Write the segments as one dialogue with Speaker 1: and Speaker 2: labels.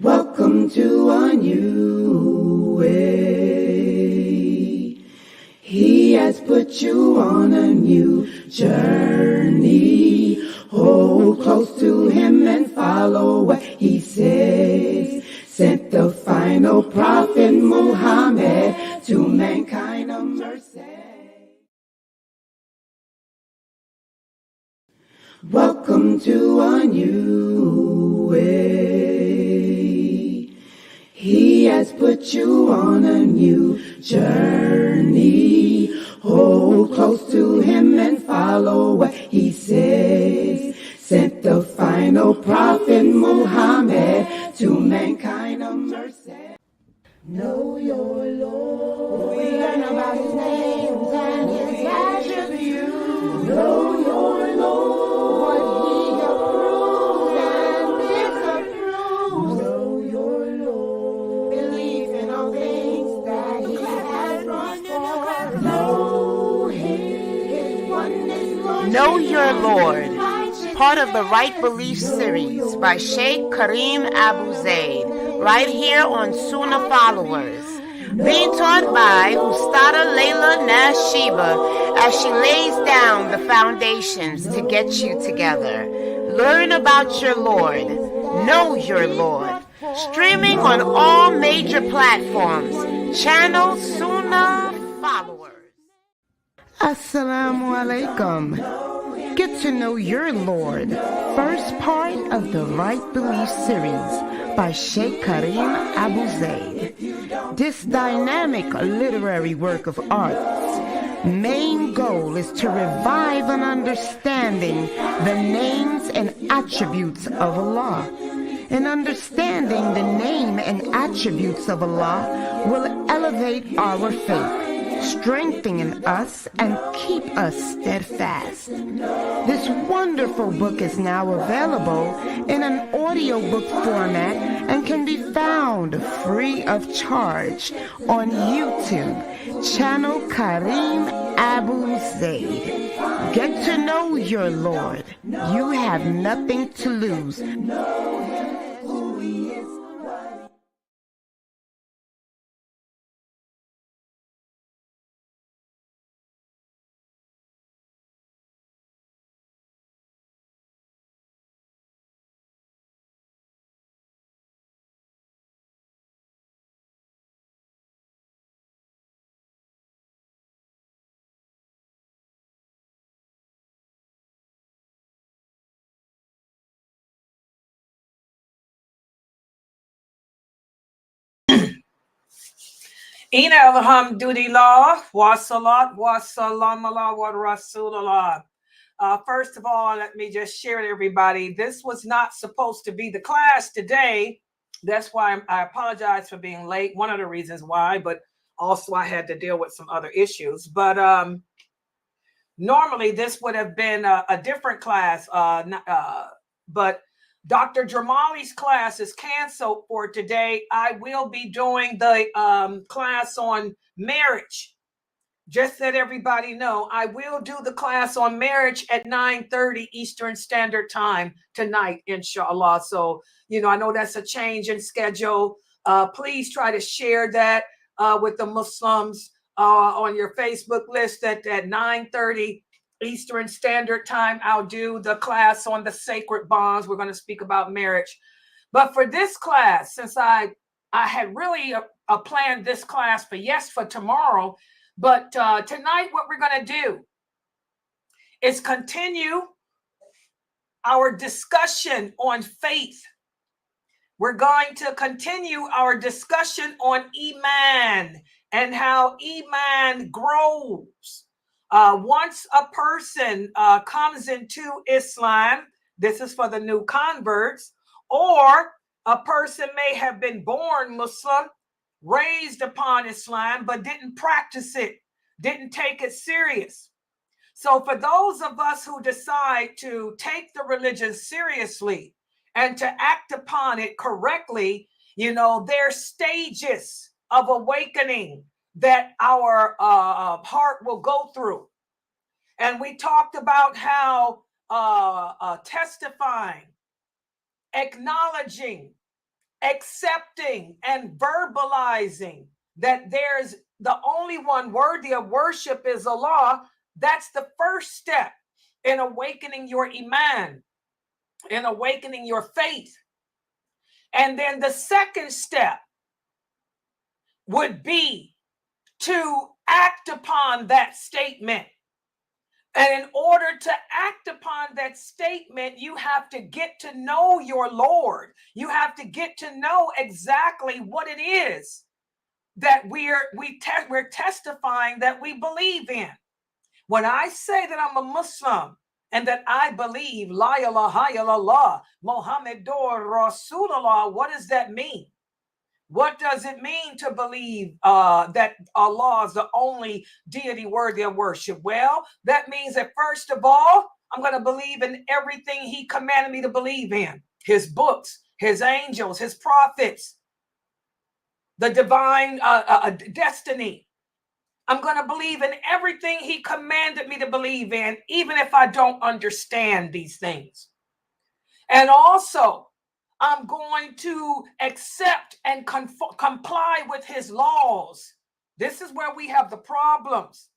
Speaker 1: Welcome to a new way. He has put you on a new journey. Hold close to him and follow what he says. Sent the final prophet Muhammad to mankind a mercy. Welcome to a new way. He has put you on a new journey. Hold close to him and follow what he says. Sent the final prophet Muhammad to mankind a mercy. Know your Lord. We learn about his names and his attributes. Know your Lord. What he approves and disapproves. Know your Lord. Believe in all things that he has brought forth. Know his oneness, Lord.
Speaker 2: Know Your Lord, part of the Right Belief series by Sheikh Kareem Abu Zaid, right here on Sunnahfollowers. Being taught by Ustada Layla Nashiba as she lays down the foundations to get you together. Learn about your Lord. Know your Lord. Streaming on all major platforms. Channel Sunnahfollowers. Assalamu alaikum. Get to know your Lord. First part of the Right Belief series by Sheikh Kareem Abu Zaid. This dynamic literary work of art's main goal is to revive an understanding the names and attributes of Allah. And understanding the name and attributes of Allah will elevate our faith, strengthen us and keep us steadfast. This wonderful book is now available in an audiobook format and can be found free of charge on YouTube, channel Kareem Abu Zaid. Get to know your Lord. You have nothing to lose.
Speaker 1: Know him, who he is, what
Speaker 3: Ina alhamdulillah, wa salat, wa salam ala wa rasulallah. First of all, let me just share with everybody, this was not supposed to be the class today. That's why I apologize for being late. One of the reasons why, but also I had to deal with some other issues. But normally this would have been a different class, but Dr. Jamali's class is canceled for today. I will be doing the class on marriage. Just let everybody know, I will do the class on marriage at 9:30 Eastern Standard Time tonight, inshallah. So, I know that's a change in schedule. Please try to share that with the Muslims on your Facebook list that at 9:30 Eastern Standard Time, I'll do the class on the sacred bonds. We're going to speak about marriage. But for this class, since I had really planned this class for tomorrow, but tonight what we're going to do is continue our discussion on faith. We're going to continue our discussion on Iman and how Iman grows. Once a person comes into Islam, this is for the new converts, or a person may have been born Muslim, raised upon Islam, but didn't practice it, didn't take it serious. So for those of us who decide to take the religion seriously and to act upon it correctly, there's stages of awakening that our heart will go through. And we talked about how testifying, acknowledging, accepting and verbalizing that there's the only one worthy of worship is Allah. That's the first step in awakening your Iman, in awakening your faith. And then the second step would be to act upon that statement. And in order to act upon that statement, you have to get to know your Lord. You have to get to know exactly what it is that we're testifying that we believe in. When I say that I'm a Muslim and that I believe La ilaha illallah Muhammadur Rasulullah, what does that mean? What does it mean to believe that Allah is the only deity worthy of worship? Well, that means that first of all, I'm going to believe in everything he commanded me to believe in. His books, his angels, his prophets, the divine destiny. I'm going to believe in everything he commanded me to believe in, even if I don't understand these things. And also, I'm going to accept and comply with his laws. This is where we have the problems.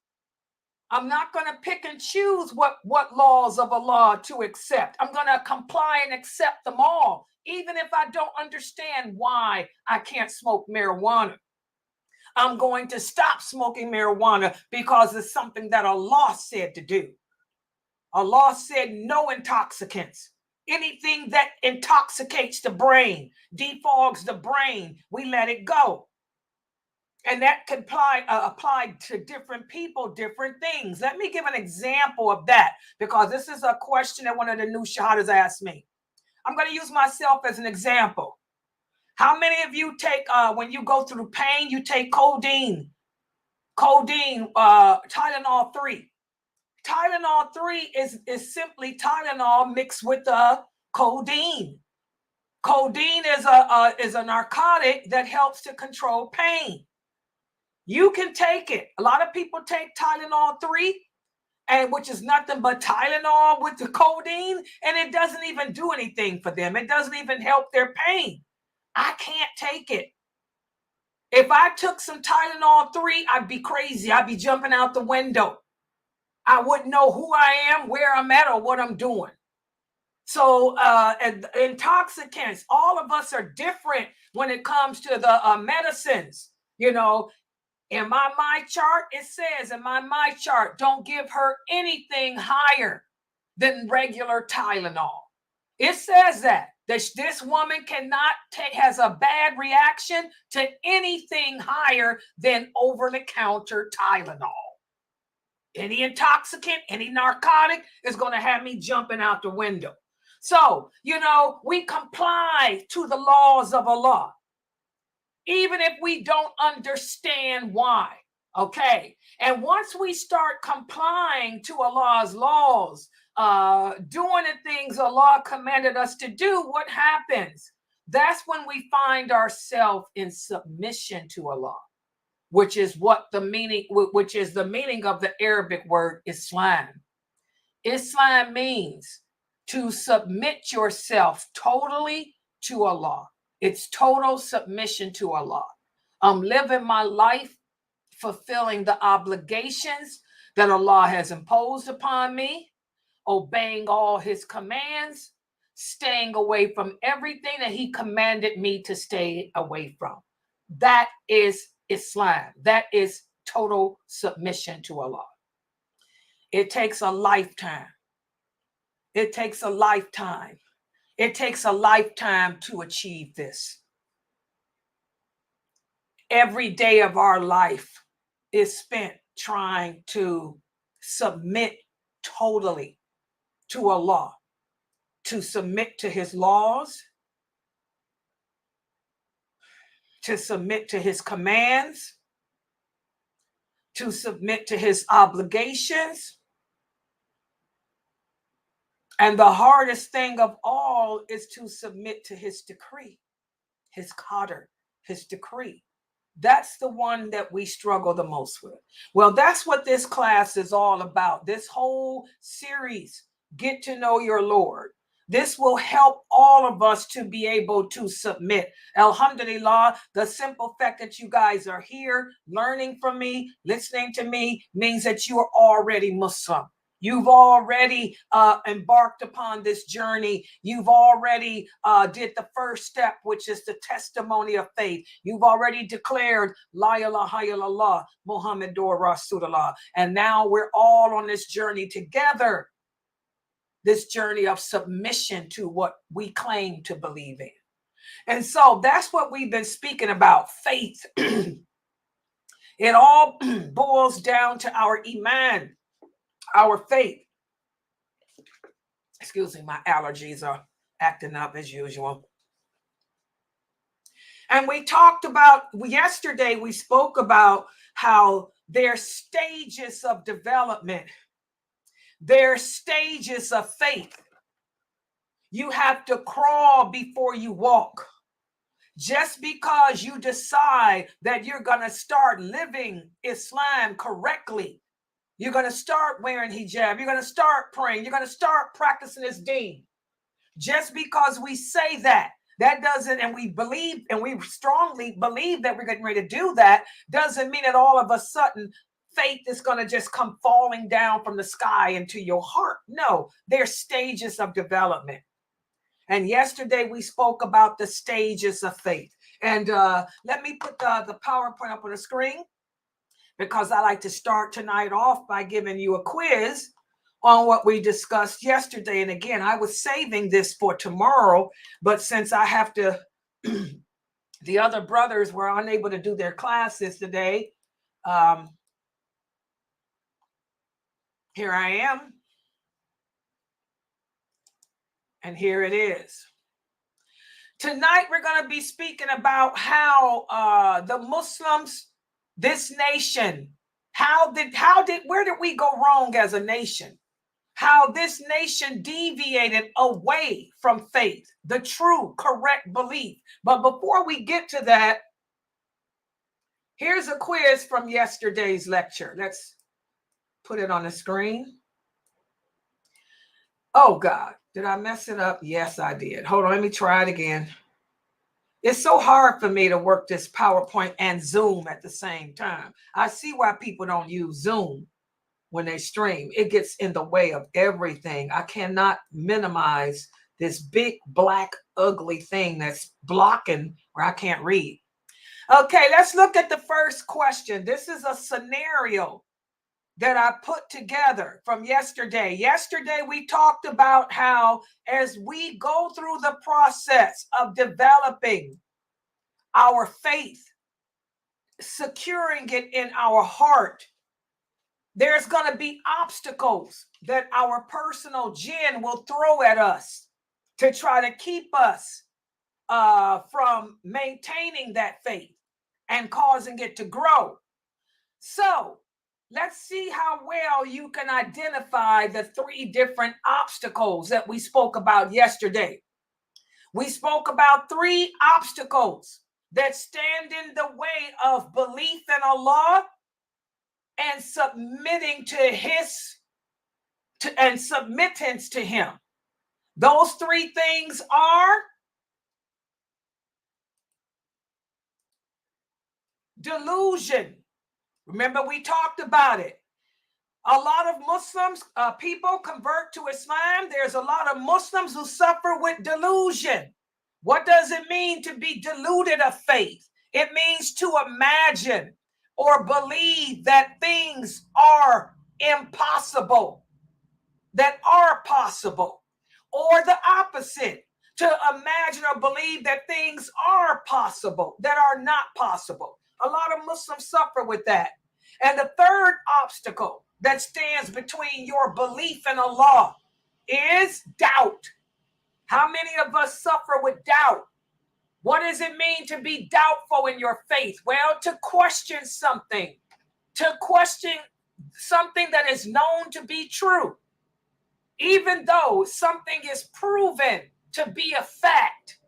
Speaker 3: I'm not going to pick and choose what laws of Allah to accept. I'm going to comply and accept them all, even if I don't understand why I can't smoke marijuana. I'm going to stop smoking marijuana because it's something that Allah said to do. Allah said no intoxicants. Anything that intoxicates the brain, defogs the brain, we let it go. And that could apply to different people, different things. Let me give an example of that, because this is a question that one of the new shahadas asked me. I'm going to use myself as an example. How many of you take, when you go through pain, you take codeine, Tylenol 3? Tylenol 3 is simply Tylenol mixed with codeine. Codeine is a narcotic that helps to control pain. You can take it. A lot of people take Tylenol 3, and which is nothing but Tylenol with the codeine, and it doesn't even do anything for them. It doesn't even help their pain. I can't take it. If I took some Tylenol 3, I'd be crazy. I'd be jumping out the window. I wouldn't know who I am, where I'm at, or what I'm doing. So intoxicants, all of us are different when it comes to the medicines. You know, in my chart, it says in my chart, don't give her anything higher than regular Tylenol. It says that this woman cannot has a bad reaction to anything higher than over-the-counter Tylenol. Any intoxicant, any narcotic is going to have me jumping out the window. So, you know, we comply to the laws of Allah, even if we don't understand why. Okay. And once we start complying to Allah's laws, doing the things Allah commanded us to do, what happens? That's when we find ourselves in submission to Allah, which is the meaning of the Arabic word Islam. Islam means to submit yourself totally to Allah. It's total submission to Allah. I'm living my life fulfilling the obligations that Allah has imposed upon me, obeying all his commands, staying away from everything that he commanded me to stay away from. That is Islam. That is total submission to Allah. It takes a lifetime. It takes a lifetime. It takes a lifetime to achieve this. Every day of our life is spent trying to submit totally to Allah, to submit to his laws, to submit to his commands, to submit to his obligations. And the hardest thing of all is to submit to his decree, his qadr, his decree. That's the one that we struggle the most with. Well, that's what this class is all about. This whole series, Get to Know Your Lord. This will help all of us to be able to submit. Alhamdulillah, the simple fact that you guys are here learning from me, listening to me, means that you are already Muslim. You've already embarked upon this journey. You've already did the first step, which is the testimony of faith. You've already declared La ilaha illallah Muhammadur Rasulullah. And now we're all on this journey together, this journey of submission to what we claim to believe in. And so that's what we've been speaking about, faith. It all boils down to our Iman, our faith. Excuse me, my allergies are acting up as usual. And we talked about, yesterday we spoke about how there's stages of development. There's stages of faith. You have to crawl before you walk. Just because you decide that you're going to start living Islam correctly, you're going to start wearing hijab, you're going to start praying, you're going to start practicing this deen. Just because we say that doesn't, and we believe, and we strongly believe that we're getting ready to do that, doesn't mean that all of a sudden faith is going to just come falling down from the sky into your heart. No, there's stages of development. And yesterday we spoke about the stages of faith. And let me put the PowerPoint up on the screen, because I like to start tonight off by giving you a quiz on what we discussed yesterday. And again, I was saving this for tomorrow, but since I have to, the other brothers were unable to do their classes today. Here I am. And here it is. Tonight, we're going to be speaking about how the Muslims, this nation, where did we go wrong as a nation? How this nation deviated away from faith, the true, correct belief. But before we get to that, here's a quiz from yesterday's lecture. Let's put it on the screen. Oh, God, did I mess it up? Yes, I did. Hold on, let me try it again. It's so hard for me to work this PowerPoint and Zoom at the same time. I see why people don't use Zoom when they stream. It gets in the way of everything. I cannot minimize this big, black, ugly thing that's blocking where I can't read. Okay, let's look at the first question. This is a scenario that I put together from yesterday. Yesterday, we talked about how as we go through the process of developing our faith, securing it in our heart, there's going to be obstacles that our personal jinn will throw at us to try to keep us from maintaining that faith and causing it to grow. So let's see how well you can identify the 3 different obstacles that we spoke about yesterday. We spoke about 3 obstacles that stand in the way of belief in Allah and submitting and submittance to Him. Those 3 things are delusion. Remember, we talked about it. A lot of Muslims, people convert to Islam. There's a lot of Muslims who suffer with delusion. What does it mean to be deluded of faith? It means to imagine or believe that things are impossible, that are possible, or the opposite, to imagine or believe that things are possible, that are not possible. A lot of Muslims suffer with that. And the third obstacle that stands between your belief in Allah is doubt. How many of us suffer with doubt? What does it mean to be doubtful in your faith? Well, to question something that is known to be true, even though something is proven to be a fact,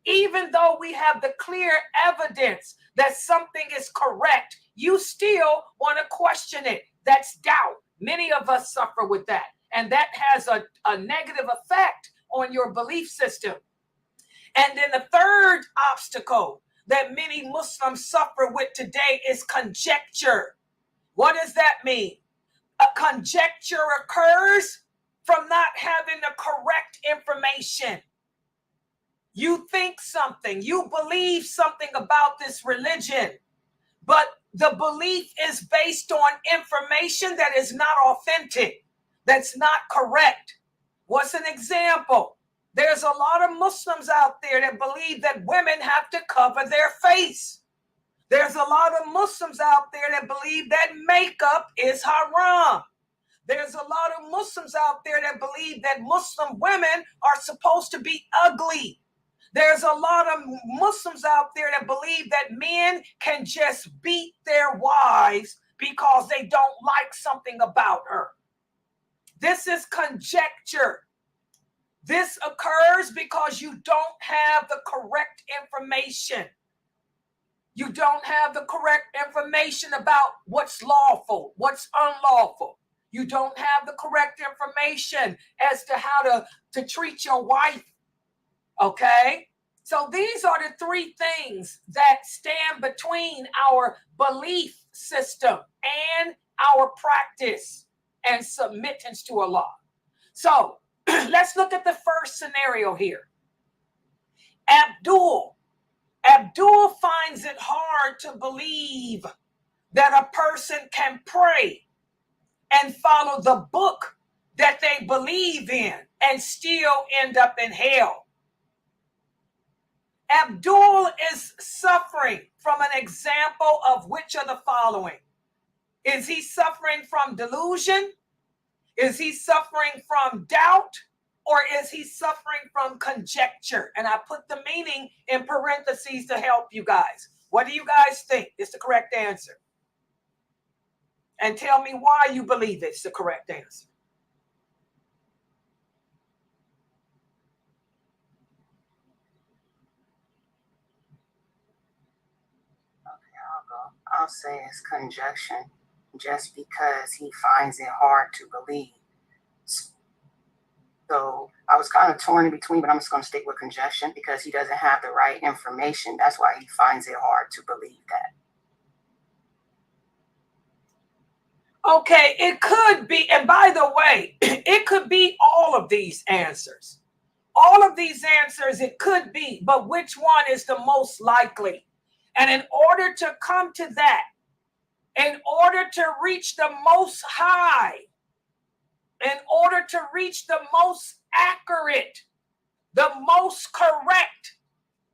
Speaker 3: even though we have the clear evidence that something is correct, you still want to question it. That's doubt. Many of us suffer with that. And that has a negative effect on your belief system. And then the third obstacle that many Muslims suffer with today is conjecture. What does that mean? A conjecture occurs from not having the correct information. You think something, you believe something about this religion, but the belief is based on information that is not authentic, that's not correct. What's an example? There's a lot of Muslims out there that believe that women have to cover their face. There's a lot of Muslims out there that believe that makeup is haram. There's a lot of Muslims out there that believe that Muslim women are supposed to be ugly. There's a lot of Muslims out there that believe that men can just beat their wives because they don't like something about her. This is conjecture. This occurs because you don't have the correct information. You don't have the correct information about what's lawful, what's unlawful. You don't have the correct information as to how to treat your wife. Okay? So these are the three things that stand between our belief system and our practice and submittance to Allah. So let's look at the first scenario here. Abdul finds it hard to believe that a person can pray and follow the book that they believe in and still end up in hell. Abdul is suffering from an example of which of the following? Is he suffering from delusion? Is he suffering from doubt? Or is he suffering from conjecture? And I put the meaning in parentheses to help you guys. What do you guys think is the correct answer? And tell me why you believe it's the correct answer.
Speaker 4: I'll say it's conjunction just because he finds it hard to believe. So I was kind of torn in between, but I'm just going to stick with conjunction because he doesn't have the right information. That's why he finds it hard to believe that.
Speaker 3: Okay, it could be, and by the way, it could be all of these answers. All of these answers, it could be, but which one is the most likely? And in order to come to that, in order to reach the most high, in order to reach the most accurate, the most correct,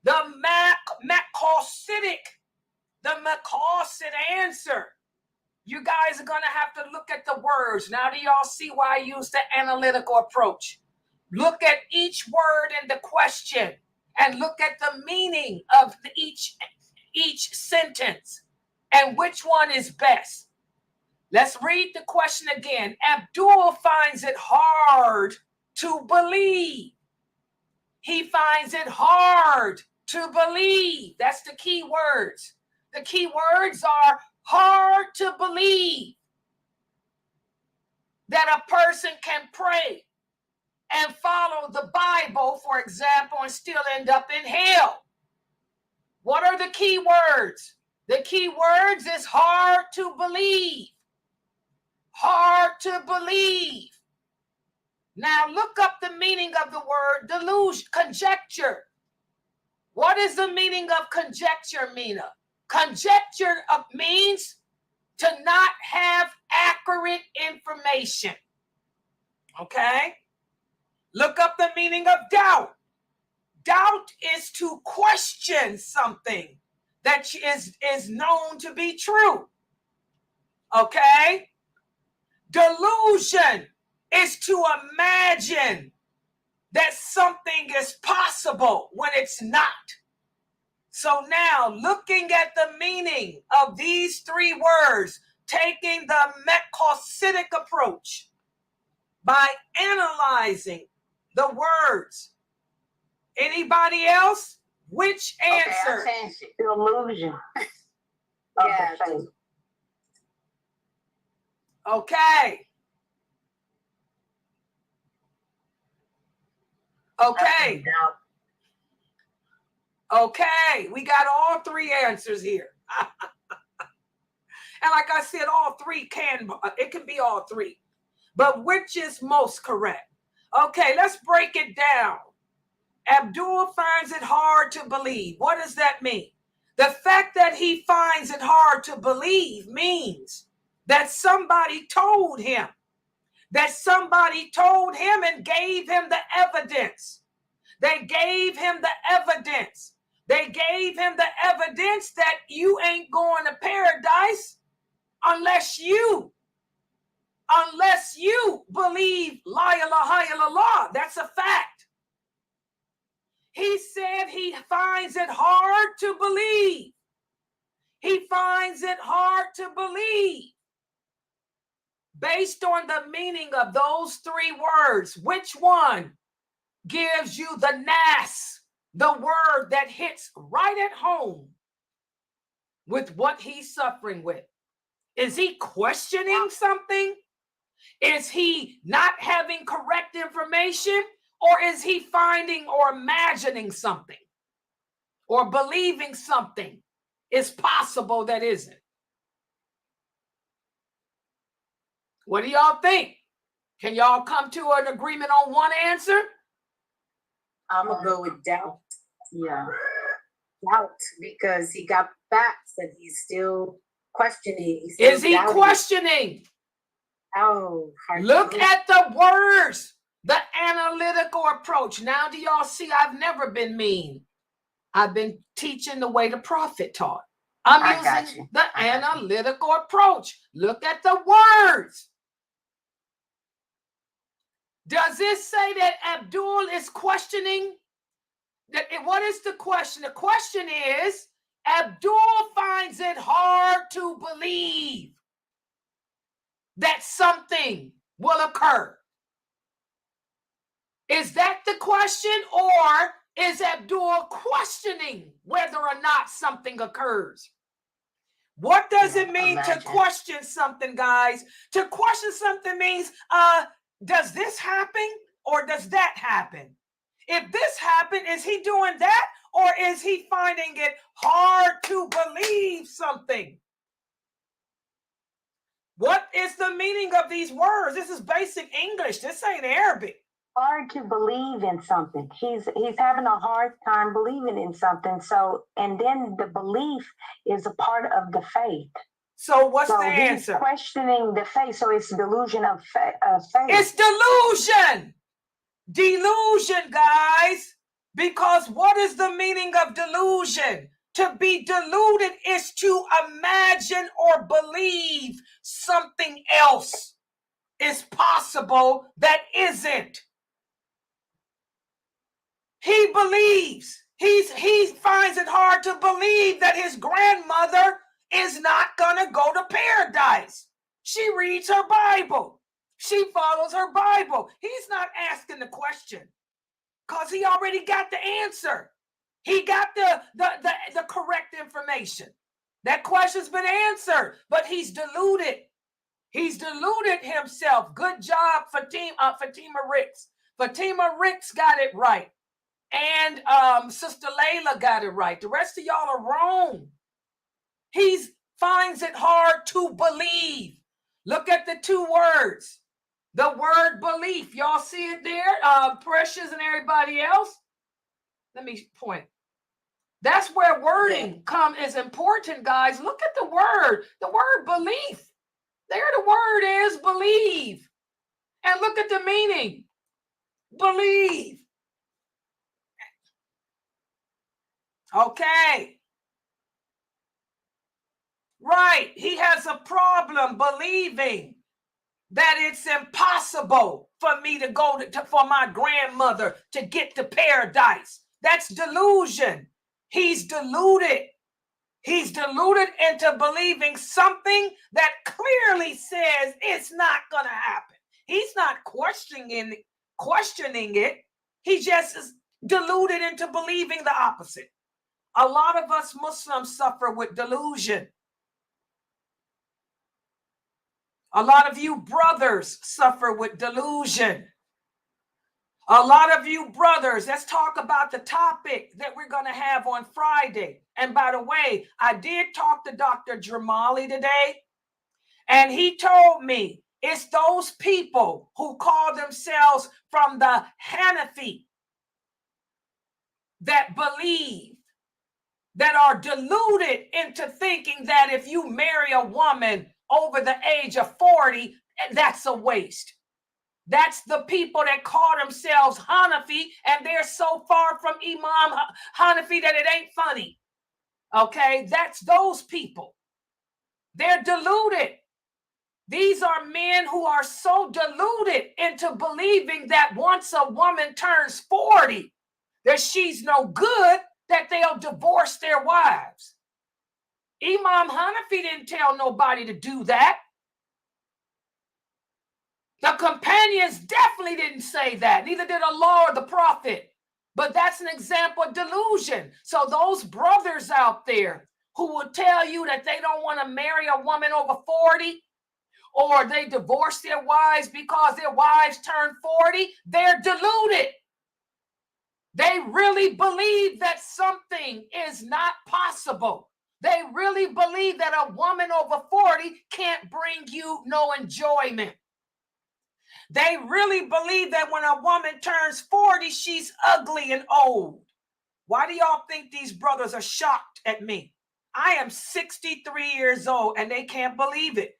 Speaker 3: the maqasid answer, you guys are going to have to look at the words. Now do y'all see why I use the analytical approach? Look at each word in the question and look at the meaning of each sentence and which one is best. Let's read the question again. Abdul finds it hard to believe. He finds it hard to believe. That's the key words. The key words are hard to believe that a person can pray and follow the Bible, for example, and still end up in hell. What are the key words? The key words is hard to believe. Hard to believe. Now look up the meaning of the word delusion, conjecture. What is the meaning of conjecture, Mina? Conjecture means to not have accurate information. Okay? Look up the meaning of doubt. Doubt is to question something that is known to be true. Okay? Delusion is to imagine that something is possible when it's not. So now, looking at the meaning of these three words, taking the maqasidic approach by analyzing the words. Anybody else? Which answer?
Speaker 4: Okay, I changed it.
Speaker 5: Illusion.
Speaker 4: Yeah.
Speaker 3: Okay. Okay. Okay, we got all three answers here. And like I said, all three it can be all three. But which is most correct? Okay, let's break it down. Abdul finds it hard to believe. What does that mean? The fact that he finds it hard to believe means that somebody told him. That somebody told him and gave him the evidence. They gave him the evidence. They gave him the evidence that you ain't going to paradise unless you believe la ilaha illallah. That's a fact. He said he finds it hard to believe. He finds it hard to believe. Based on the meaning of those three words, which one gives you the nas, the word that hits right at home with what he's suffering with? Is he questioning something? Is he not having correct information? Or is he finding or imagining something or believing something is possible that isn't? What do y'all think? Can y'all come to an agreement on one answer?
Speaker 4: I'm going to go with doubt. Yeah. Doubt, because he got facts that he's still questioning.
Speaker 3: Is he questioning?
Speaker 4: Oh,
Speaker 3: look at the words, the analytical approach. Now, do y'all see I've never been mean? I've been teaching the way the prophet taught. I'm using the analytical approach. Look at the words. Does this say that Abdul is questioning? What is the question? The question is, Abdul finds it hard to believe that something will occur. Is that the question, or is Abdul questioning whether or not something occurs? What does it mean to question something, guys? To question something means, does this happen or does that happen? If this happened, is he doing that, or is he finding it hard to believe something? What is the meaning of these words? This is basic English. This ain't Arabic.
Speaker 4: Hard to believe in something. He's having a hard time believing in something. So, and then the belief is a part of the faith.
Speaker 3: So what's the answer?
Speaker 4: He's questioning the faith. So it's delusion of faith.
Speaker 3: It's delusion. Delusion, guys. Because what is the meaning of delusion? To be deluded is to imagine or believe something else is possible that isn't. He believes. He finds it hard to believe that his grandmother is not going to go to paradise. She reads her Bible. She follows her Bible. He's not asking the question because he already got the answer. He got the correct information. That question's been answered, but he's deluded. He's deluded himself. Good job, Fatima Ricks. Fatima Ricks got it right. And Sister Layla got it right. The rest of y'all are wrong. He finds it hard to believe. Look at the two words. The word belief. Y'all see it there? Precious and everybody else. Let me point. That's where wording is important, guys. Look at the word. The word belief. There the word is believe. And look at the meaning. Believe. Okay. Right. He has a problem believing that it's impossible for me to go for my grandmother to get to paradise. That's delusion. He's deluded. He's deluded into believing something that clearly says it's not going to happen. He's not questioning it. He just is deluded into believing the opposite. A lot of us Muslims suffer with delusion. A lot of you brothers suffer with delusion. A lot of you brothers, let's talk about the topic that we're going to have on Friday. And by the way, I did talk to Dr. Jamali today, and he told me it's those people who call themselves from the Hanafi that believe, that are deluded into thinking that if you marry a woman over the age of 40, that's a waste. That's the people that call themselves Hanafi, and they're so far from Imam Hanafi that it ain't funny. Okay, that's those people. They're deluded. These are men who are so deluded into believing that once a woman turns 40, that she's no good, that they'll divorce their wives. Imam Hanafi didn't tell nobody to do that. The companions definitely didn't say that. Neither did Allah or the Prophet. But that's an example of delusion. So those brothers out there who will tell you that they don't want to marry a woman over 40, or they divorce their wives because their wives turn 40, they're deluded. They really believe that something is not possible. They really believe that a woman over 40 can't bring you no enjoyment. They really believe that when a woman turns 40, she's ugly and old. Why do y'all think these brothers are shocked at me? I am 63 years old and they can't believe it.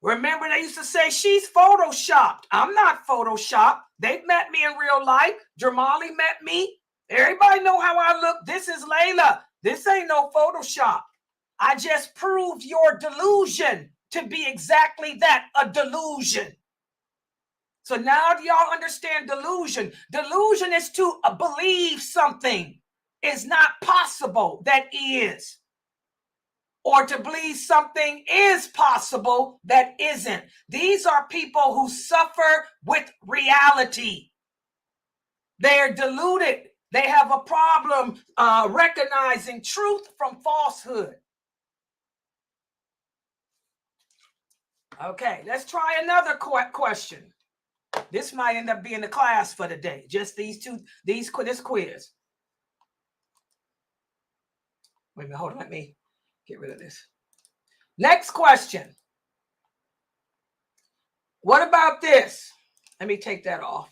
Speaker 3: Remember, they used to say she's photoshopped. I'm not photoshopped. They've met me in real life. Jamali met me. Everybody know how I look. This is Layla. This ain't no Photoshop. I just proved your delusion to be exactly that, a delusion. So now do y'all understand delusion? Delusion is to believe something is not possible that is, or to believe something is possible that isn't. These are people who suffer with reality. They are deluded. They have a problem recognizing truth from falsehood. Okay, let's try another question. This might end up being the class for today. Just this quiz. Wait a minute, hold on. Let me get rid of this. Next question. What about this? Let me take that off.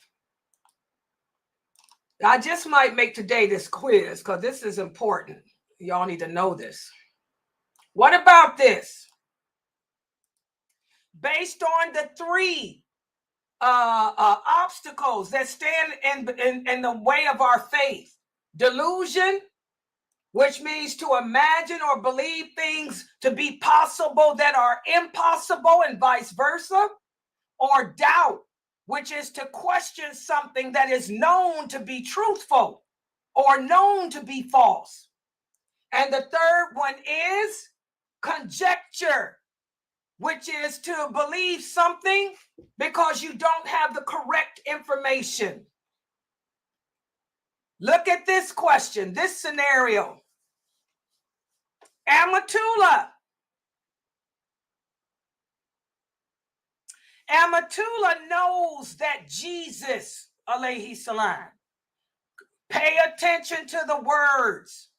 Speaker 3: I just might make today this quiz because this is important. Y'all need to know this. What about this? Based on the three obstacles that stand in the way of our faith: delusion, which means to imagine or believe things to be possible that are impossible, and vice versa; or doubt, which is to question something that is known to be truthful or known to be false. And the third one is conjecture, which is to believe something because you don't have the correct information. Look at this question, this scenario. Amatullah knows that Jesus, alayhi salam, pay attention to the words,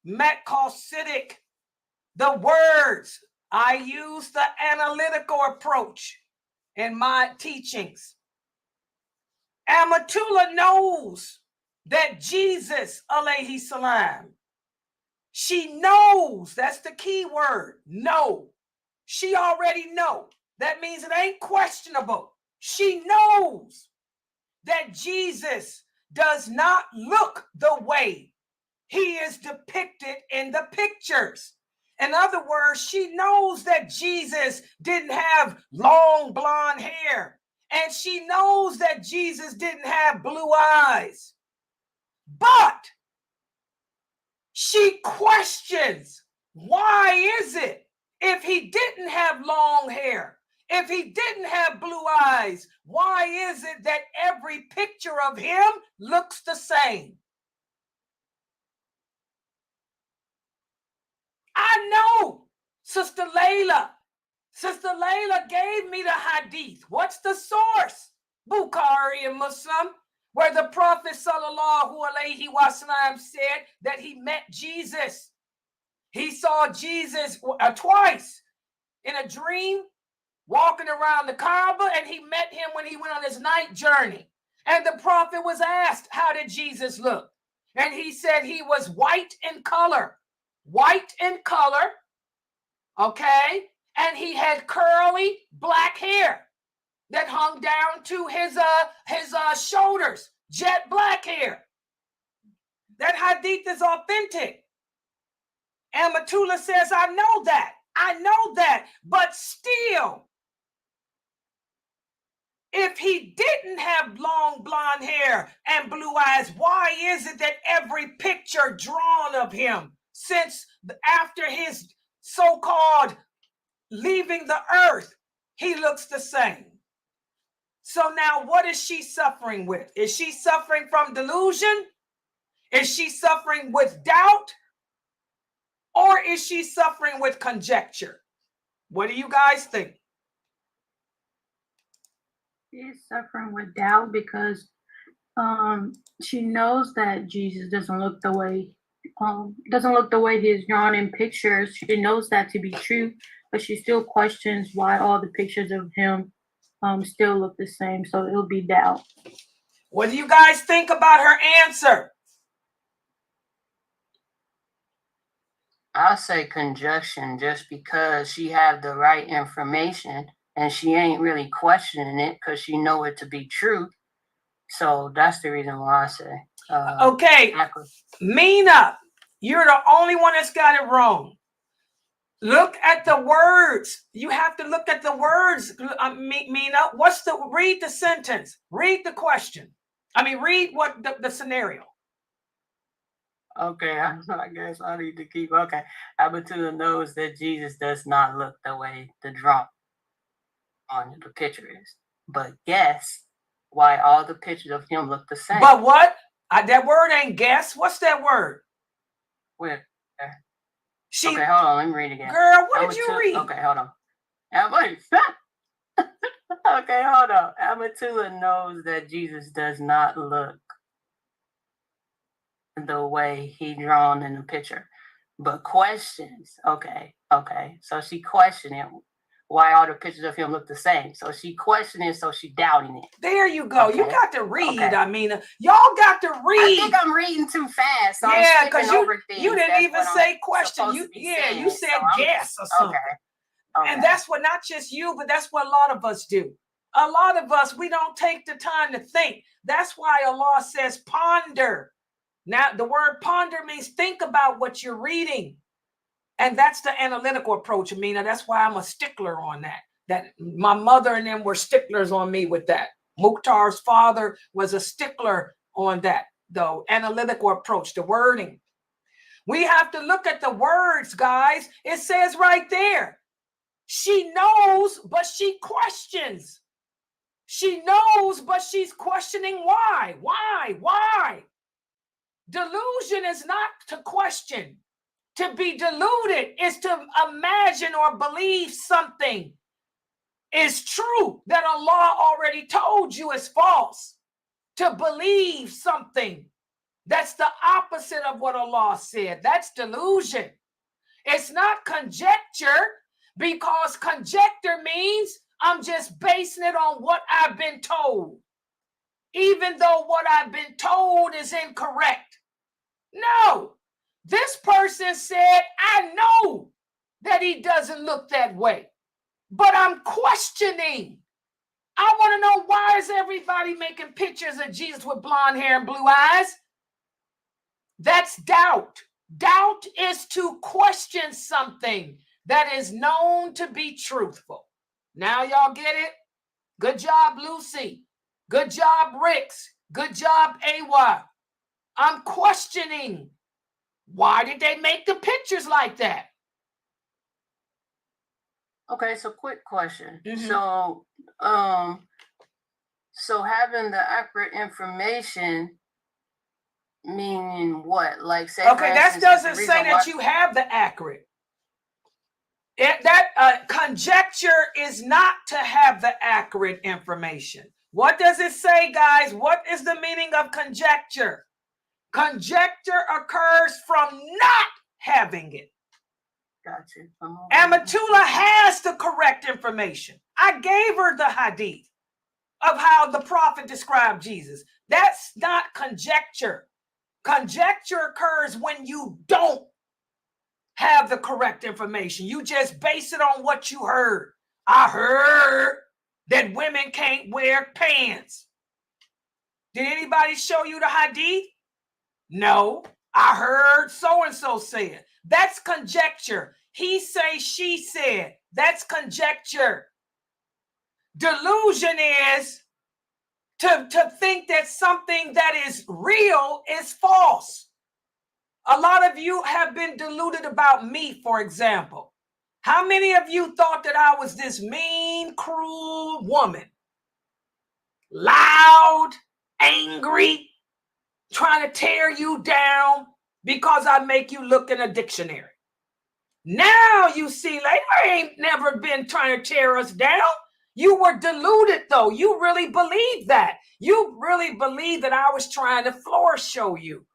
Speaker 3: metcalcidic, the words. I use the analytical approach in my teachings. Amatullah knows that Jesus, alayhi salam, she knows, that's the key word, know. She already know. That means it ain't questionable. She knows that Jesus does not look the way he is depicted in the pictures. In other words, she knows that Jesus didn't have long blonde hair, and she knows that Jesus didn't have blue eyes. But she questions, why is it if he didn't have long hair, if he didn't have blue eyes, why is it that every picture of him looks the same? I know, Sister Layla. Sister Layla gave me the hadith. What's the source? Bukhari and Muslim. where the Prophet sallallahu alaihi wasallam said that he met Jesus. He saw Jesus twice in a dream, walking around the Kaaba, and he met him when he went on his night journey. And the Prophet was asked, how did Jesus look? And he said he was white in color, okay? And he had curly black hair that hung down to his shoulders, jet black hair. That hadith is authentic. And Matula says, I know that, but still, if he didn't have long blonde hair and blue eyes, why is it that every picture drawn of him since after his so-called leaving the earth, he looks the same? So now what is she suffering with? Is she suffering from delusion? Is she suffering with doubt? Or is she suffering with conjecture? What do you guys think?
Speaker 5: She's suffering with doubt because she knows that Jesus doesn't look the way he's drawn in pictures. She knows that to be true, but she still questions why all the pictures of him still look the same. So it'll be doubt.
Speaker 3: What do you guys think about her answer?
Speaker 6: I'll say conjunction, just because she have the right information and she ain't really questioning it because she know it to be true. So that's the reason why I say.
Speaker 3: Okay, Mina, you're the only one that's got it wrong. Look at the words. You have to look at the words, Mina. Read the sentence. Read the question. Read what the scenario.
Speaker 6: Okay, I guess I need to keep. Okay, Abatula knows that Jesus does not look the way the drawing on the picture is. But guess why all the pictures of him look the same.
Speaker 3: But what? That word ain't guess. What's that word?
Speaker 6: Where? Okay, hold on. Let me read again.
Speaker 3: Girl, what did you read?
Speaker 6: Okay, hold on. Okay, hold on. Amatula knows that Jesus does not look the way he drawn in the picture, but questions. Okay. So she questioning why all the pictures of him look the same. So she questioning, so she doubting it.
Speaker 3: There you go.
Speaker 6: Okay.
Speaker 3: You got to read. Okay. Y'all got to read.
Speaker 6: I think I'm reading too fast. So
Speaker 3: yeah, because you didn't even say question. You said so guess or something. Okay. And that's what, not just you, but that's what a lot of us do. A lot of us, we don't take the time to think. That's why Allah says ponder. Now, the word ponder means think about what you're reading. And that's the analytical approach, Amina. That's why I'm a stickler on that. That my mother and them were sticklers on me with that. Mukhtar's father was a stickler on that, though. Analytical approach, the wording. We have to look at the words, guys. It says right there. She knows, but she questions. She knows, but she's questioning why. Why? Delusion is not to question. To be deluded is to imagine or believe something is true that Allah already told you is false. To believe something that's the opposite of what Allah said. That's delusion. It's not conjecture, because conjecture means I'm just basing it on what I've been told, even though what I've been told is incorrect. No, this person said, I know that he doesn't look that way, but I'm questioning. I want to know, why is everybody making pictures of Jesus with blonde hair and blue eyes? That's doubt. Doubt is to question something that is known to be truthful. Now y'all get it? Good job, Lucy. Good job, Ricks. Good job, AY. I'm questioning. Why did they make the pictures like that?
Speaker 6: Okay, so quick question.
Speaker 3: Mm-hmm.
Speaker 6: So having the accurate information meaning what? Like, say,
Speaker 3: okay, that doesn't say that you have the accurate. That conjecture is not to have the accurate information. What does it say, guys? What is the meaning of conjecture? Conjecture occurs from not having it.
Speaker 6: Gotcha.
Speaker 3: Amatullah has the correct information. I gave her the hadith of how the prophet described Jesus. That's not conjecture. Conjecture occurs when you don't have the correct information. You just base it on what you heard. I heard that women can't wear pants. Did anybody show you the hadith? No. I heard so-and-so say it. That's conjecture. He say, she said. That's conjecture. Delusion is to think that something that is real is false. A lot of you have been deluded about me, for example. How many of you thought that I was this mean, cruel woman? Loud, angry, trying to tear you down because I make you look in a dictionary. Now you see, like, I ain't never been trying to tear us down. You were deluded, though. You really believed that. You really believed that I was trying to floor show you,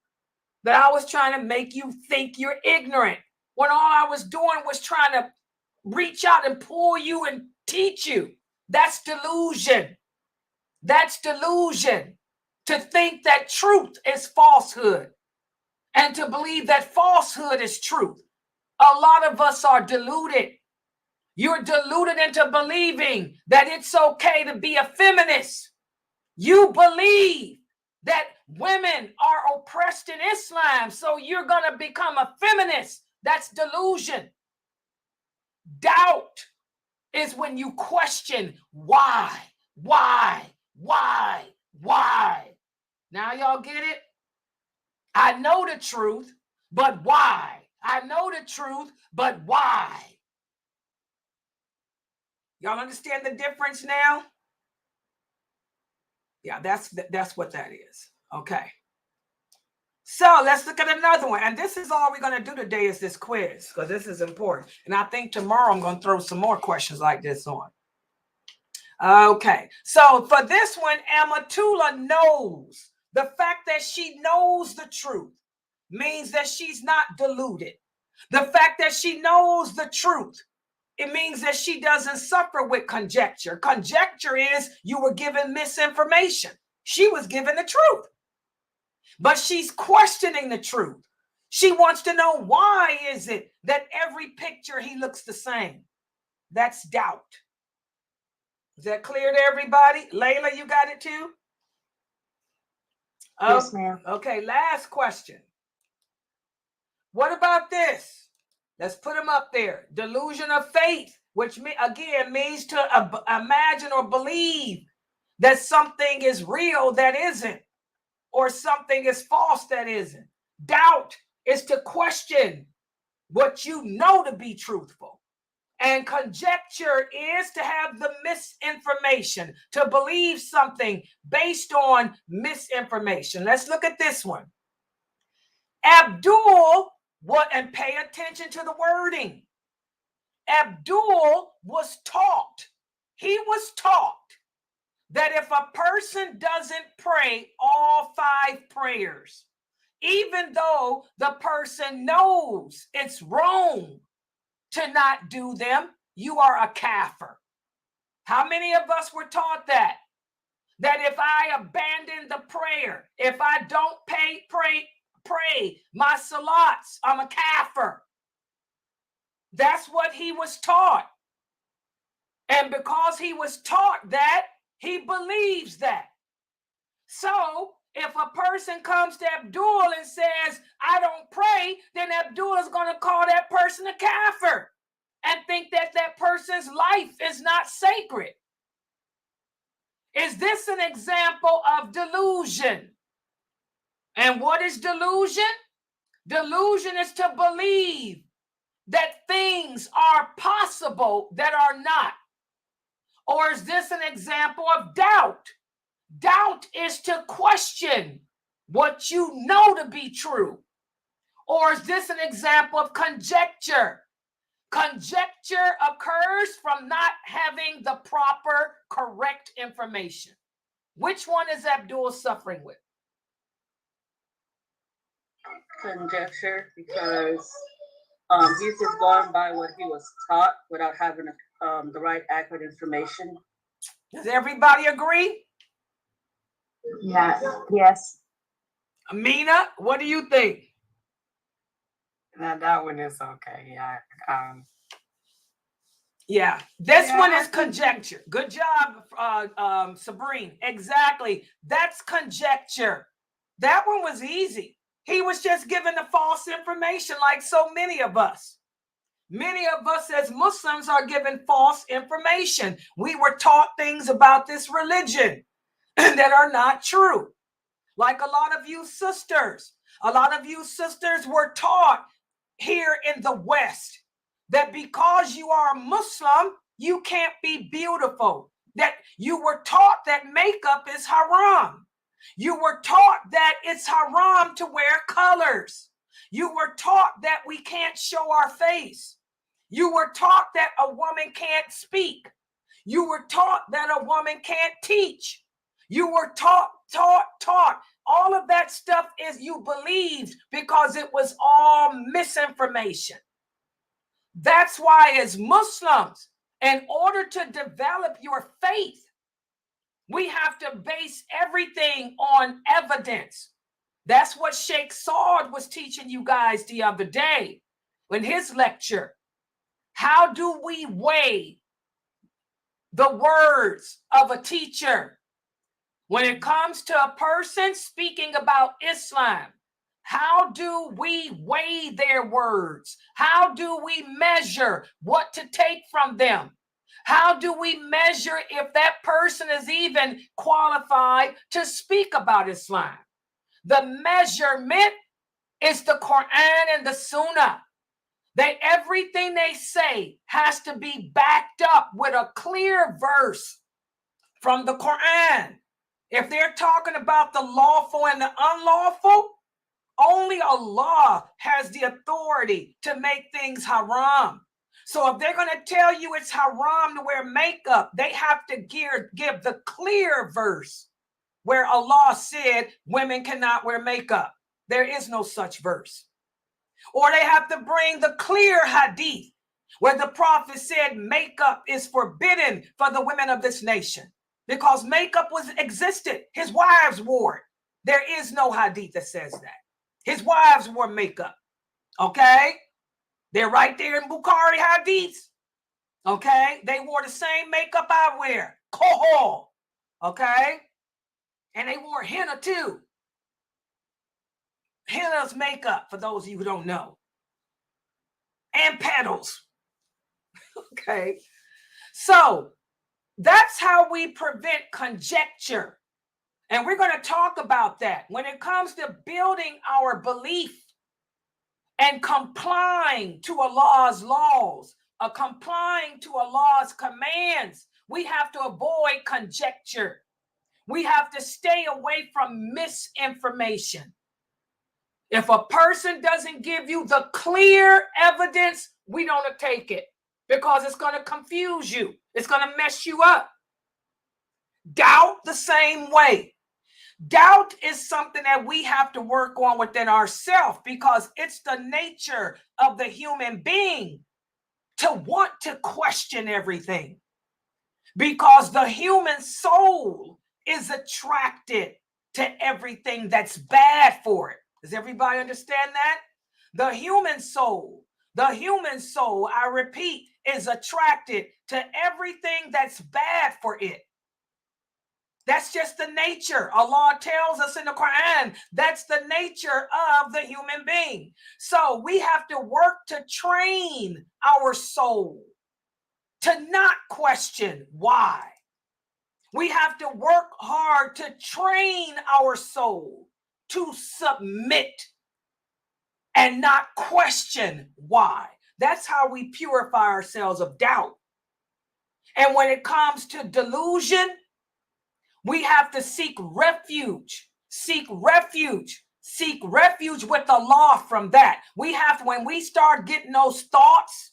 Speaker 3: that I was trying to make you think you're ignorant, when all I was doing was trying to reach out and pull you and teach you. That's delusion. That's delusion. To think that truth is falsehood and to believe that falsehood is truth. A lot of us are deluded. You're deluded into believing that it's okay to be a feminist. You believe that women are oppressed in Islam, so you're going to become a feminist. That's delusion. Doubt is when you question why. Now y'all get it? I know the truth, but why? I know the truth, but why? Y'all understand the difference now? Yeah, that's what that is. Okay. So let's look at another one. And this is all we're going to do today is this quiz, because this is important. And I think tomorrow I'm going to throw some more questions like this on. Okay. So for this one, Amatullah knows. The fact that she knows the truth means that she's not deluded. The fact that she knows the truth, it means that she doesn't suffer with conjecture. Conjecture is you were given misinformation. She was given the truth. But she's questioning the truth. She wants to know, why is it that every picture he looks the same? That's doubt. Is that clear to everybody? Layla, you got it too?
Speaker 4: Yes, ma'am.
Speaker 3: Okay, last question. What about this? Let's put them up there. Delusion of faith, which again means to imagine or believe that something is real that isn't, or something is false that isn't. Doubt is to question what you know to be truthful. And conjecture is to have the misinformation, to believe something based on misinformation. Let's look at this one. Abdul, and pay attention to the wording. Abdul was taught, he was taught that if a person doesn't pray all 5 prayers, even though the person knows it's wrong to not do them, you are a kafir. How many of us were taught that? That if I abandon the prayer, if I don't pray my salats, I'm a kafir. That's what he was taught. And because he was taught that, he believes that. So if a person comes to Abdul and says, I don't pray, then Abdul is going to call that person a kafir and think that that person's life is not sacred. Is this an example of delusion? And what is delusion? Delusion is to believe that things are possible that are not. Or is this an example of doubt? Doubt is to question what you know to be true. Or is this an example of conjecture? Conjecture occurs from not having the proper, correct information. Which one is Abdul suffering with?
Speaker 7: Conjecture, because he's just going by what he was taught without having the right accurate information.
Speaker 3: Does everybody agree?
Speaker 4: Yes. Yes.
Speaker 3: Amina, what do you think?
Speaker 6: Now that one is okay. Yeah.
Speaker 3: Yeah, this one is conjecture. Good job, Sabrine. Exactly. That's conjecture. That one was easy. He was just given the false information like so many of us. Many of us as Muslims are given false information. We were taught things about this religion that are not true. Like a lot of you sisters. A lot of you sisters were taught here in the West that because you are a Muslim, you can't be beautiful. That you were taught that makeup is haram. You were taught that it's haram to wear colors. You were taught that we can't show our face. You were taught that a woman can't speak. You were taught that a woman can't teach. You were taught. All of that stuff is you believed because it was all misinformation. That's why as Muslims, in order to develop your faith, we have to base everything on evidence. That's what Sheikh Saud was teaching you guys the other day in his lecture. How do we weigh the words of a teacher when it comes to a person speaking about Islam? How do we weigh their words? How do we measure what to take from them? How do we measure if that person is even qualified to speak about Islam? The measurement is the Quran and the Sunnah. Everything they say has to be backed up with a clear verse from the Quran. If they're talking about the lawful and the unlawful, only Allah has the authority to make things haram. So if they're going to tell you it's haram to wear makeup, they have to give the clear verse where Allah said women cannot wear makeup. There is no such verse. Or they have to bring the clear hadith where the prophet said makeup is forbidden for the women of this nation because makeup existed. His wives wore it. There is no hadith that says that. His wives wore makeup. Okay? They're right there in Bukhari hadiths. Okay? They wore the same makeup I wear. Kohol. Okay? And they wore henna too. Henna's makeup, for those of you who don't know. And petals. Okay? So, that's how we prevent conjecture. And we're going to talk about that when it comes to building our belief and complying to Allah's laws, complying to Allah's commands. We have to avoid conjecture. We have to stay away from misinformation. If a person doesn't give you the clear evidence, we don't take it because it's going to confuse you. It's going to mess you up. Doubt the same way. Doubt is something that we have to work on within ourselves because it's the nature of the human being to want to question everything because the human soul is attracted to everything that's bad for it. Does everybody understand that? The human soul, I repeat, is attracted to everything that's bad for it. That's just the nature. Allah tells us in the Quran, that's the nature of the human being. So we have to work to train our soul to not question why. We have to work hard to train our soul to submit and not question why. That's how we purify ourselves of doubt. And when it comes to delusion, we have to seek refuge with Allah from that. When we start getting those thoughts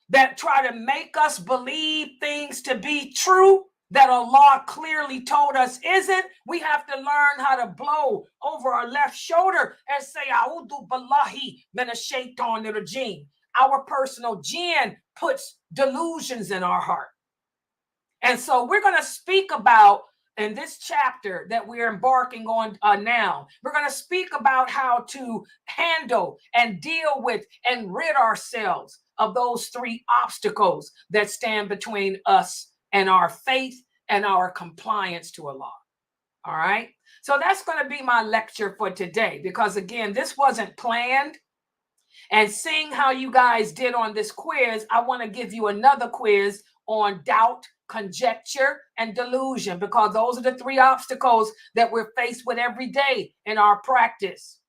Speaker 3: that try to make us believe things to be true, that Allah clearly told us isn't, we have to learn how to blow over our left shoulder and say, A'udhu billahi minash shaitanir rajim. Our personal jinn puts delusions in our heart. And so we're going to speak about, in this chapter that we're embarking on now, we're going to speak about how to handle and deal with and rid ourselves of those 3 obstacles that stand between us and our faith and our compliance to Allah. All right. So that's going to be my lecture for today, because again, this wasn't planned. And seeing how you guys did on this quiz, I want to give you another quiz on doubt, conjecture, and delusion, because those are the 3 obstacles that we're faced with every day in our practice.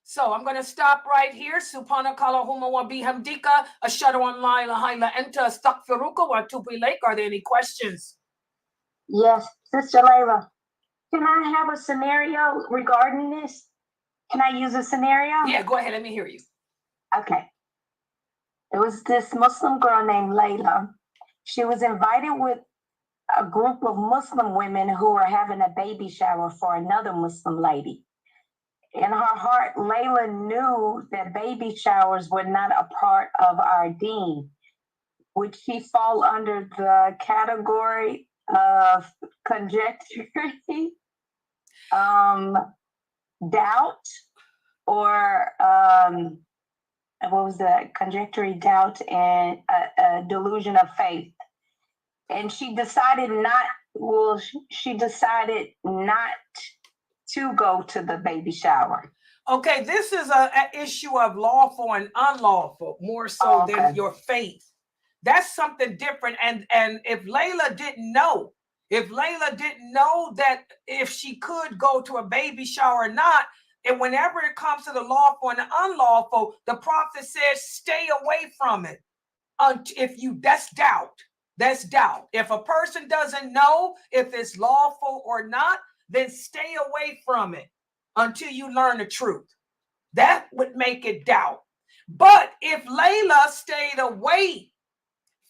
Speaker 3: So I'm going to stop right here. Subhanaka Allahumma wa bihamdika ashhadu an la ilaha illa anta astaghfiruka wa atubu ilaik. Are there any questions?
Speaker 4: Yes, Sister Layla. Can I have a scenario regarding this? Can I use a scenario?
Speaker 3: Yeah, go ahead. Let me hear you.
Speaker 4: Okay. There was this Muslim girl named Layla. She was invited with a group of Muslim women who were having a baby shower for another Muslim lady. In her heart, Layla knew that baby showers were not a part of our deen. Would she fall under the category of conjecture, doubt, or what was the conjecture, doubt, and a delusion of faith? And she decided not to go to the baby shower.
Speaker 3: Okay, this is an issue of lawful and unlawful, more so than your faith. That's something different. And if Layla didn't know that if she could go to a baby shower or not, and whenever it comes to the lawful and the unlawful, the prophet says, stay away from it. That's doubt. That's doubt. If a person doesn't know if it's lawful or not, then stay away from it until you learn the truth. That would make it doubt. But if Layla stayed away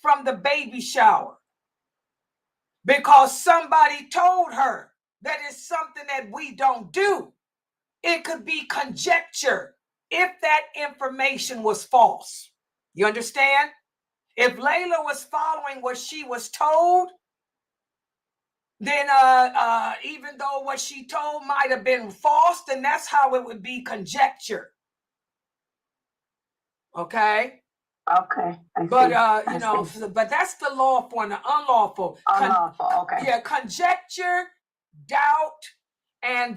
Speaker 3: from the baby shower because somebody told her that it's something that we don't do, it could be conjecture if that information was false. You understand? If Layla was following what she was told, then even though what she told might have been false, then that's how it would be conjecture. Okay?
Speaker 4: Okay.
Speaker 3: But but that's the lawful and the unlawful.
Speaker 4: Okay.
Speaker 3: Yeah, conjecture, doubt, and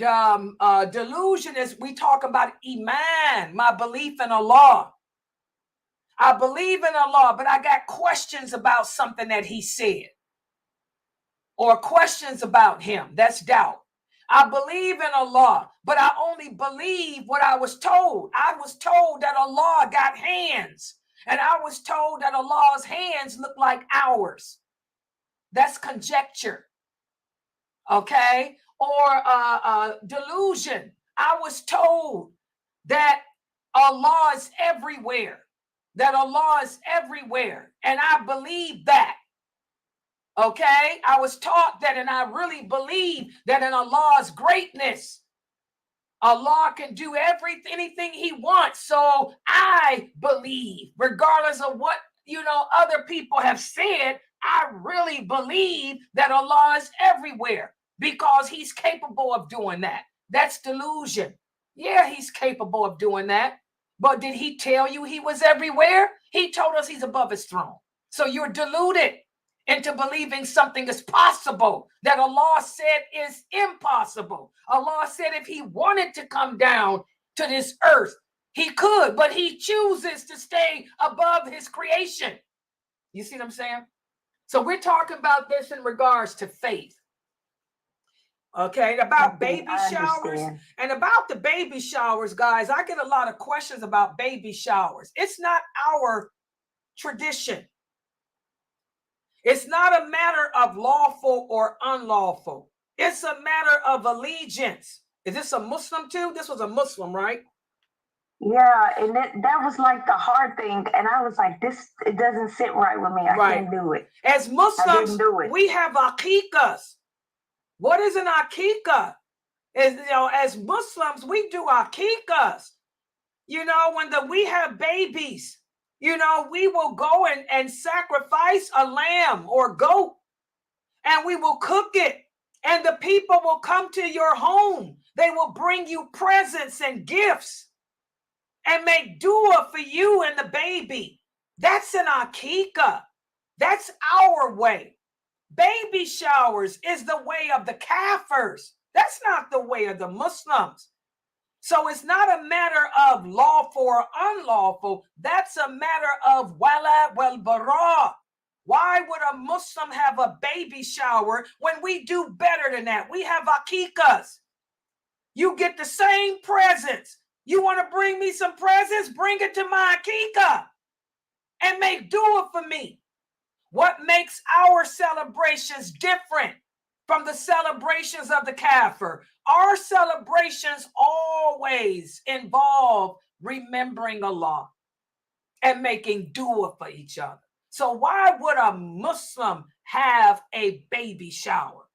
Speaker 3: delusion is, we talk about Iman, my belief in Allah. I believe in Allah, but I got questions about something that he said, or questions about him. That's doubt. I believe in Allah, but I only believe what I was told. I was told that Allah got hands, and I was told that Allah's hands look like ours. That's conjecture. Okay? Or delusion. I was told that Allah is everywhere. That Allah is everywhere. And I believe that. Okay? I was taught that, and I really believe that in Allah's greatness, Allah can do anything he wants. So I believe, regardless of what, other people have said, I really believe that Allah is everywhere because he's capable of doing that. That's delusion. Yeah, he's capable of doing that. But did he tell you he was everywhere? He told us he's above his throne. So you're deluded into believing something is possible that Allah said is impossible. Allah said if he wanted to come down to this earth, he could, but he chooses to stay above his creation. You see what I'm saying? So we're talking about this in regards to faith. Okay, about baby showers. And about the baby showers, guys, I get a lot of questions about baby showers. It's not our tradition. It's not a matter of lawful or unlawful. It's a matter of allegiance. Is this a Muslim too? This was a Muslim, right?
Speaker 4: Yeah, and that was like the hard thing. And I was like, it doesn't sit right with me. I can't do it.
Speaker 3: As Muslims,
Speaker 4: didn't do it.
Speaker 3: we have aqiqahs. What is an aqiqah? As Muslims, we do aqiqahs. When we have babies, we will go and sacrifice a lamb or goat, and we will cook it. And the people will come to your home. They will bring you presents and gifts and make dua for you and the baby. That's an aqiqah. That's our way. Baby showers is the way of the Kafirs. That's not the way of the Muslims. So it's not a matter of lawful or unlawful. That's a matter of wala wal bara. Why would a Muslim have a baby shower when we do better than that? We have aqiqahs. You get the same presents. You want to bring me some presents? Bring it to my aqiqah and make dua for me. What makes our celebrations different from the celebrations of the Kafir? Our celebrations always involve remembering Allah and making dua for each other. So why would a Muslim have a baby shower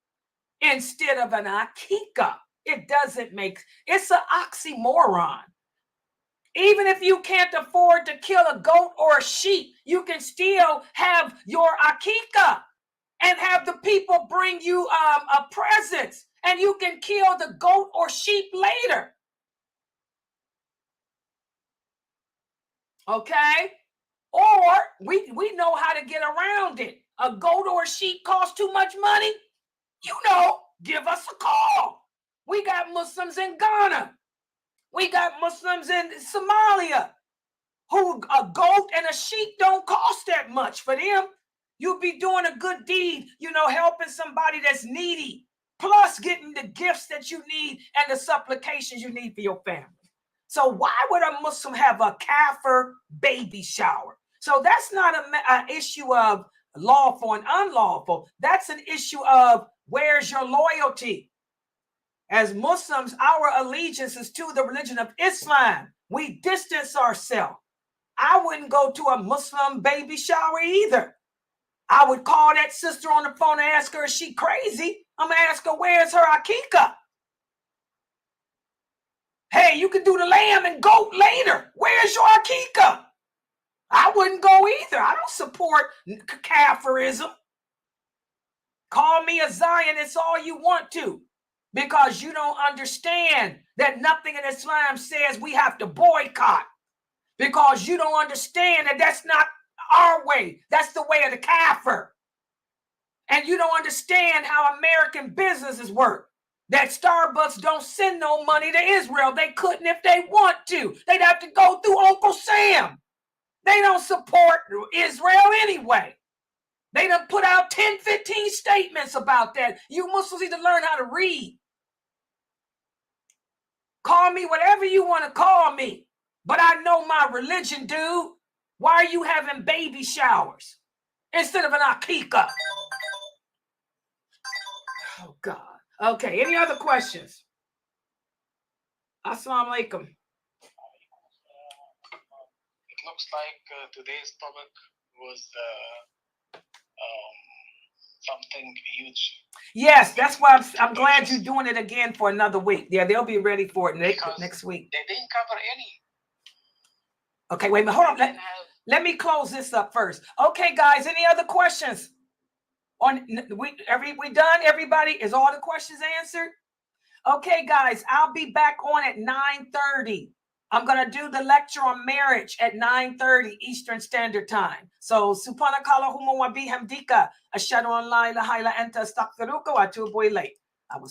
Speaker 3: instead of an aqiqah? It doesn't make, it's an oxymoron. Even if you can't afford to kill a goat or a sheep, you can still have your aqiqah and have the people bring you a present, and you can kill the goat or sheep later. Okay? Or we know how to get around it. A goat or a sheep costs too much money. Give us a call. We got Muslims in Ghana. We got Muslims in Somalia who a goat and a sheep don't cost that much for them. You'll be doing a good deed, helping somebody that's needy, plus getting the gifts that you need and the supplications you need for your family. So why would a Muslim have a kafir baby shower? So that's not an issue of lawful and unlawful. That's an issue of where's your loyalty? As Muslims, our allegiance is to the religion of Islam. We distance ourselves. I wouldn't go to a Muslim baby shower either. I would call that sister on the phone and ask her, is she crazy? I'm going to ask her, where's her aqiqah? Hey, you can do the lamb and goat later. Where's your aqiqah? I wouldn't go either. I don't support Kafirism. Call me a Zionist all you want to, because you don't understand that nothing in Islam says we have to boycott, because you don't understand that that's not our way. That's the way of the Kafir. And you don't understand how American businesses work. That Starbucks don't send no money to Israel. They couldn't if they want to. They'd have to go through Uncle Sam. They don't support Israel anyway. They done put out 10, 15 statements about that. You Muslims need to learn how to read. Call me whatever you want to call me, but I know my religion, dude. Why are you having baby showers instead of an aqiqah? Oh, God. Okay, any other questions? Assalamu alaikum.
Speaker 8: It looks like today's topic was something huge.
Speaker 3: Yes, that's why I'm glad you're doing it again for another week. Yeah, they'll be ready for it next week.
Speaker 8: They didn't cover any.
Speaker 3: Okay, wait a minute. Hold on. Let me close this up first. Okay, guys, any other questions? We done? Everybody? Is all the questions answered? Okay, guys, I'll be back on at 9:30. I'm going to do the lecture on marriage at 9:30 Eastern Standard Time. So, subhanakallahumma wa bihamdika ashhadu an la ilaha illa anta astaghfiruka wa atubu ilayk. I will